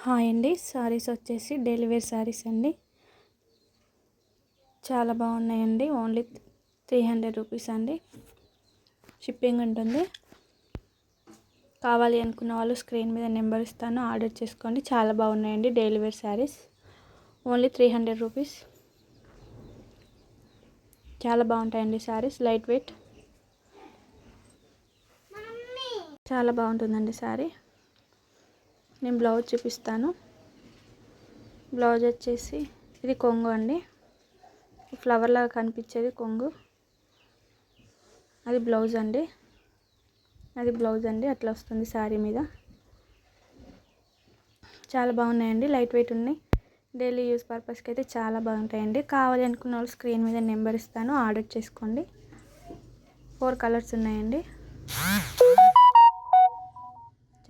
Hi అండి. సారీస్ వచ్చేసి daily wear saris అండి. చాలా బాగున్నాయండి. ఓన్లీ 300 రూపీస్ అండి. షిప్పింగ్ ఉంటుంది. కావాలి అనుకున్న వాళ్ళు స్క్రీన్ మీద నెంబర్ ఇస్తాను, ఆర్డర్ చేసుకోండి. చాలా బాగున్నాయండి daily wear saris. Only 300 rupees. చాలా బాగుంటాయండి సారీస్. లైట్ వెయిట్, చాలా బాగుంటుందండి సారీ. నేను బ్లౌజ్ చూపిస్తాను. బ్లౌజ్ వచ్చేసి ఇది కొంగు అండి. ఫ్లవర్ లాగా కనిపించేది కొంగు. అది బ్లౌజ్ అండి. అట్లా వస్తుంది సారీ మీద. చాలా బాగున్నాయండి. లైట్ వెయిట్ ఉన్నాయి. డైలీ యూస్ పర్పస్కి అయితే చాలా బాగుంటాయండి. కావాలి అనుకున్న వాళ్ళు స్క్రీన్ మీద నెంబర్ ఇస్తాను, ఆర్డర్ చేసుకోండి. 4 కలర్స్ ఉన్నాయండి.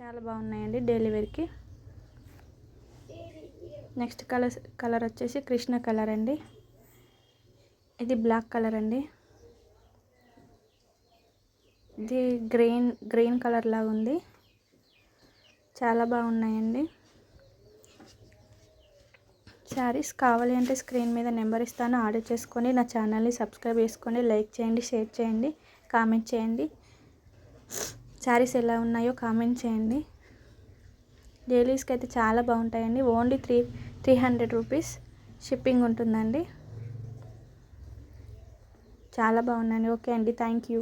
చాలా బాగున్నాయండి డైలీ వేర్కి. నెక్స్ట్ కలర్ వచ్చేసి కృష్ణ కలర్ అండి. ఇది బ్లాక్ కలర్ అండి. ఇది గ్రీన్ కలర్ లాగా ఉంది. చాలా బాగున్నాయండి శారీస్. కావాలి అంటే స్క్రీన్ మీద నెంబర్ ఇస్తాను, ఆర్డర్ చేసుకొని నా ఛానల్ని సబ్స్క్రైబ్ చేసుకోండి. లైక్ చేయండి, షేర్ చేయండి, కామెంట్ చేయండి. శారీస్ ఎలా ఉన్నాయో కామెంట్ చేయండి. డైలీస్కి అయితే చాలా బాగుంటాయండి. ఓన్లీ 300 రూపీస్ షిప్పింగ్ ఉంటుందండి. చాలా బాగున్నాయండి. ఓకే అండి, థ్యాంక్ యూ.